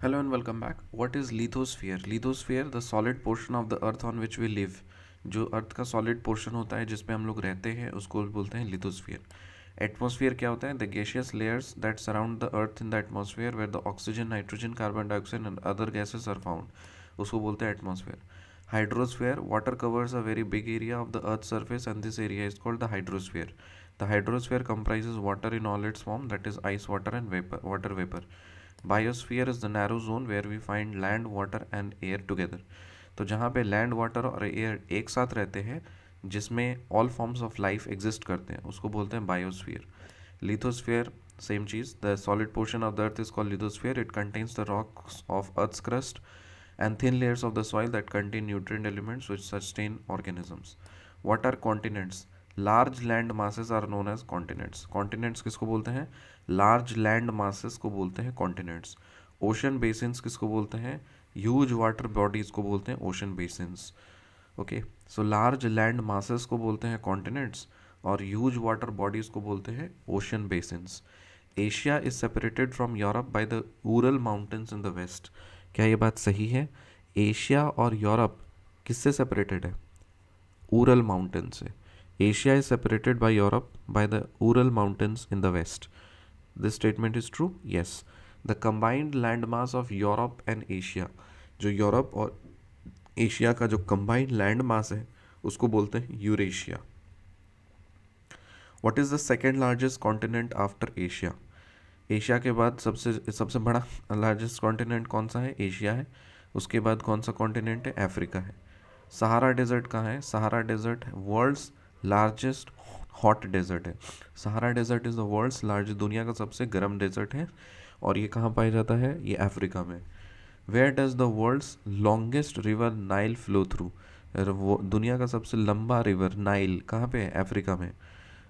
Hello and welcome back. What is lithosphere? Lithosphere, the solid portion of the earth on which we live. जो अर्थ का solid portion होता है जिस पे हम लोग रहते हैं उसको बोलते हैं लिथोस्फीयर. एटमॉस्फेयर क्या होता है? The gaseous layers that surround the earth in the atmosphere where the oxygen, nitrogen, carbon dioxide and other gases are found, उसको बोलते हैं atmosphere. Hydrosphere, water covers a very big area of the earth surface and this area is called the hydrosphere. The hydrosphere comprises water in all its form, that is ice, water and vapor, water vapor. Biosphere is the narrow zone where we find land, water and air together. तो जहाँ पे land, water और air एक साथ रहते हैं, जिसमें all forms of life exist करते हैं, उसको बोलते हैं बायोस्फीयर. लिथोस्फीयर, सेम चीज़. The solid portion of the earth is called lithosphere. It contains the rocks of earth's crust and thin layers of the soil that contain nutrient elements which sustain organisms. What are continents? Large land masses are known as continents. Continents किसको बोलते हैं? Large land masses को बोलते हैं continents. Ocean basins किसको बोलते हैं? Huge water bodies को बोलते हैं ocean basins. Okay, so large land masses को बोलते हैं continents और huge water bodies को बोलते हैं ocean basins. Asia is separated from Europe by the Ural mountains in the west. क्या ये बात सही है? एशिया और यूरोप किससे सेपरेटेड है? ऊरल माउंटेन से. Asia is separated by Europe by the Ural mountains in the west. This statement is true? Yes. The combined land mass of Europe and Asia, जो यूरोप और Asia का जो combined land mass है उसको बोलते हैं Eurasia. What is the second largest continent after Asia? Asia के बाद सबसे सबसे बड़ा लार्जेस्ट कॉन्टिनेंट कौन सा है? एशिया है. उसके बाद कौन सा कॉन्टिनेंट है? अफ्रीका है. सहारा डेजर्ट कहाँ है? Sahara desert world's largest hot desert है. Sahara desert is the world's largest, दुनिया का सबसे गर्म डेजर्ट है. और ये कहाँ पाया जाता है? ये अफ्रीका में. Where does the world's longest river Nile flow through? दुनिया का सबसे लंबा रिवर नाइल कहाँ पे है? अफ्रीका में.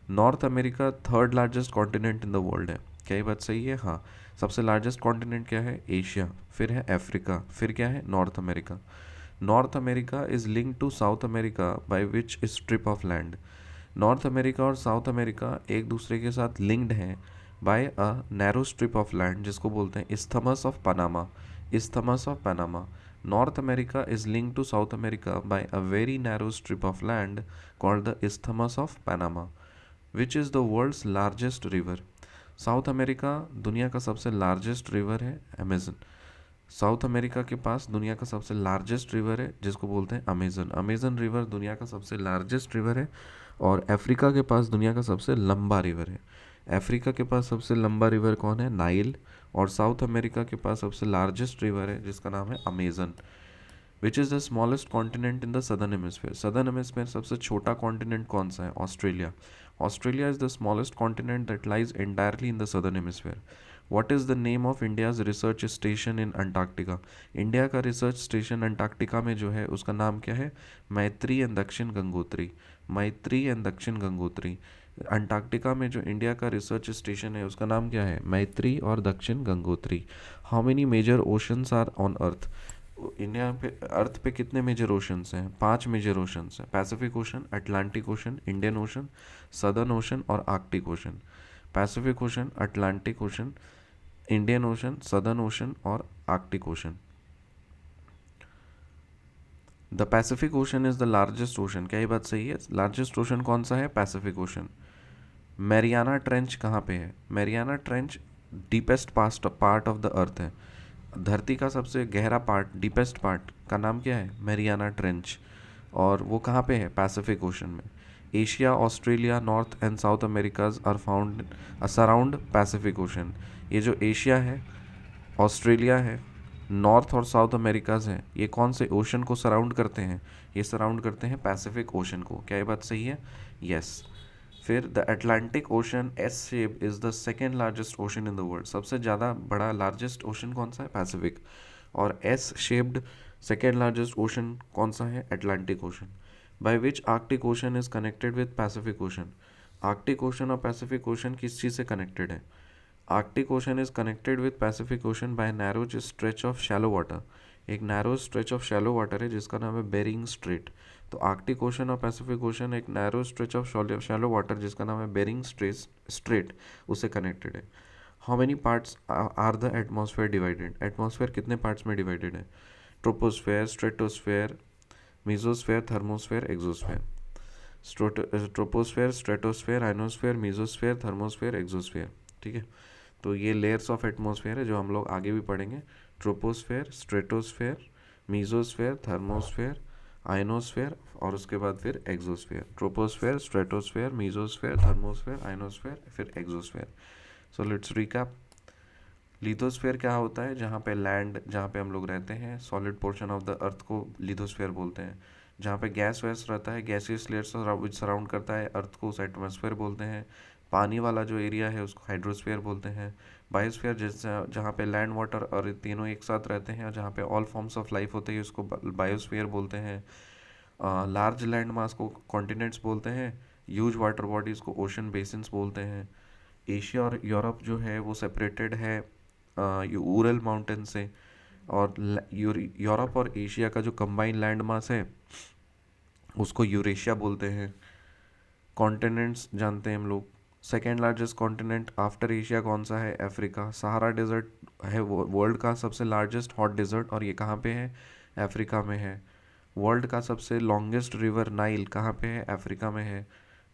North America third largest continent in the world है. क्या ये बात सही है? हाँ. सबसे लार्जेस्ट कॉन्टिनेंट क्या है? एशिया. फिर है अफ्रीका. फिर क्या है? North America. North America is link to South America by which strip of land? North America और साउथ अमेरिका एक दूसरे के साथ लिंक्ड हैं by a narrow strip of land जिसको बोलते हैं isthmus of Panama. Isthmus of Panama. North America is link to South America by a very narrow strip of land called the isthmus of Panama. Which is the world's largest river? South America दुनिया का सबसे largest river है Amazon. South America के पास दुनिया का सबसे largest river है जिसको बोलते हैं अमेजन. अमेजन रिवर दुनिया का सबसे लार्जेस्ट रिवर है. और अफ्रीका के पास दुनिया का सबसे लंबा रिवर है. अफ्रीका के पास सबसे लंबा रिवर कौन है? नाइल. और साउथ अमेरिका के पास सबसे लार्जेस्ट रिवर है जिसका नाम है Amazon. Which is the smallest continent in the southern hemisphere? Southern hemisphere सबसे छोटा कॉन्टिनेंट कौन सा है? Australia. Australia is the smallest continent that lies entirely in the southern hemisphere. What is the name of India's research station in Antarctica? India का research station Antarctica में जो है उसका नाम क्या है? मैत्री एंड दक्षिण गंगोत्री. मैत्री एंड दक्षिण गंगोत्री. अंटार्कटिका में जो इंडिया का रिसर्च स्टेशन है उसका नाम क्या है? मैत्री और Dakshin Gangotri. How many major oceans are on earth? India पे, अर्थ पे कितने मेजर ओशंस हैं? 5 मेजर ओशंस हैं. Pacific Ocean, Atlantic Ocean, Indian Ocean, Southern Ocean और Arctic Ocean. Pacific Ocean, Atlantic Ocean, Indian Ocean, Southern Ocean और Arctic Ocean. The Pacific Ocean is the largest ocean. क्या ये बात सही है? Largest ocean कौन सा है? Pacific ocean. मैरियाना ट्रेंच कहाँ पे है? Mariana trench deepest part of the अर्थ है. धरती का सबसे गहरा पार्ट, डीपेस्ट पार्ट का नाम क्या है? Mariana Trench. और वो कहाँ पे है? पैसिफिक ओशन में. Asia, Australia, North and South Americas are found surround Pacific Ocean. ये जो एशिया है, ऑस्ट्रेलिया है, नॉर्थ और साउथ अमेरिकाज हैं, ये कौन से ओशन को सराउंड करते हैं? ये सराउंड करते हैं पैसिफिक ओशन को. क्या ये बात सही है? यस. फिर the Atlantic ocean S shape is the second largest ocean in the world. सबसे ज़्यादा बड़ा लार्जेस्ट ओशन कौन सा है? पैसिफिक. और S shaped second largest ocean कौन सा है? Atlantic Ocean. By which Arctic Ocean is connected with Pacific Ocean? Arctic Ocean और पैसिफिक ओशन किस चीज़ से कनेक्टेड है? Arctic Ocean is connected with Pacific Ocean by narrow stretch of shallow water. एक narrow stretch of shallow water है जिसका नाम है बेरिंग स्ट्रेट. तो आर्कटिक ओशन और पैसिफिक ओशन एक narrow stretch of shallow water जिसका नाम है बेरिंग स्ट्रेट उससे कनेक्टेड है. How many parts are the atmosphere divided, atmosphere कितने पार्ट्स में डिवाइडेड है? Troposphere, stratosphere, mesosphere, thermosphere, exosphere. Troposphere, stratosphere, ionosphere, mesosphere, thermosphere, exosphere. ठीक है, तो ये लेयर्स ऑफ एटमॉस्फेयर है जो हम लोग आगे भी पढ़ेंगे। Troposphere, stratosphere, mesosphere, thermosphere, ionosphere और उसके बाद फिर exosphere. Troposphere, stratosphere, mesosphere, thermosphere, ionosphere, फिर exosphere. So let's recap. Lithosphere क्या होता है? जहाँ पे लैंड, जहाँ पे हम लोग रहते हैं, सॉलिड पोर्शन ऑफ द अर्थ को लिथोस्फेयर बोलते हैं। जहाँ पे गैस वैस रहता है, गैसियस लेयर सराउंड करता है अर्थ को, उस एटमॉस्फेयर बोलते हैं। पानी वाला जो एरिया है उसको हाइड्रोस्फेयर बोलते हैं। बायोस्फेयर जहाँ पे लैंड, वाटर और तीनों एक साथ रहते हैं और जहाँ पे ऑल फॉर्म्स ऑफ लाइफ होते हैं उसको बायोस्फीयर बोलते हैं। लार्ज लैंड मास को कॉन्टिनेंट्स बोलते हैं। ह्यूज वाटर बॉडीज़ को ओशन बेसिन्स बोलते हैं। एशिया और यूरोप जो है वो सेपरेटेड है यूरल माउंटेन से, और यूरोप और एशिया का जो कंबाइंड लैंड मास है उसको यूरेशिया बोलते हैं। कॉन्टिनेंट्स जानते हैं हम लोग। Second largest continent after Asia कौन सा है? अफ्रीका। सहारा डेजर्ट है वर्ल्ड का सबसे लार्जेस्ट हॉट डेजर्ट, और ये कहाँ पे है? अफ्रीका में है। वर्ल्ड का सबसे लॉन्गेस्ट रिवर नाइल कहाँ पे है? अफ्रीका में है।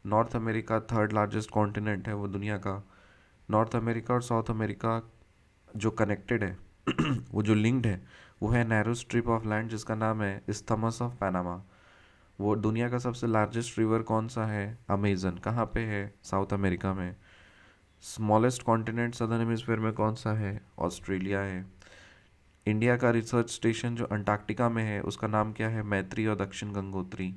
North America third largest continent है वो दुनिया का। नॉर्थ अमेरिका और साउथ अमेरिका जो कनेक्टेड है वो जो लिंक्ड है वो है नैरो स्ट्रिप ऑफ लैंड जिसका नाम है इस्थमस ऑफ पैनामा। वो दुनिया का सबसे लार्जेस्ट रिवर कौन सा है? अमेजन। कहाँ पे है? साउथ अमेरिका में। स्मॉलेस्ट कॉन्टिनेंट सदर्न हेमिस्फीयर में कौन सा है? ऑस्ट्रेलिया है। इंडिया का रिसर्च स्टेशन जो अंटार्कटिका में है उसका नाम क्या है? मैत्री और दक्षिण गंगोत्री।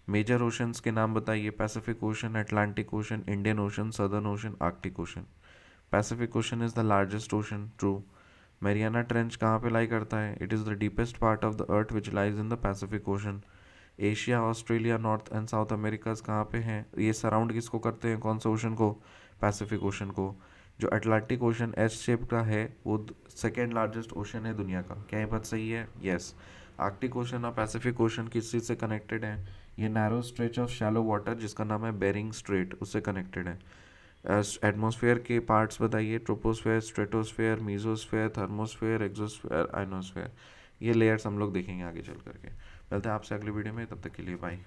मेजर ओशंस के नाम बताइए। Pacific Ocean, Atlantic Ocean, Indian Ocean, Southern Ocean, Arctic Ocean. Pacific Ocean is the largest ocean, true. Mariana Trench कहाँ पे लाई करता है? It is the deepest part of the earth which lies in the Pacific Ocean. Asia, Australia, North and South Americas कहाँ पे हैं? ये surround किसको करते हैं? कौन सा ओशन को? पैसिफिक ओशन को। जो अटलांटिक ओशन एस शेप का है वो सेकेंड लार्जेस्ट ओशन है दुनिया का। क्या ये बात सही है? यस। आर्कटिक ओशन और पैसिफिक ओशन किस चीज़ से कनेक्टेड है? ये narrow stretch of shallow water जिसका नाम है बेरिंग स्ट्रेट, उससे कनेक्टेड है। एटमॉस्फेयर के पार्ट्स बताइए। Troposphere, stratosphere, mesosphere, thermosphere, exosphere, ionosphere. ये लेयर्स हम लोग देखेंगे आगे चल करके। मिलते हैं आपसे अगली वीडियो में, तब तक के लिए बाय।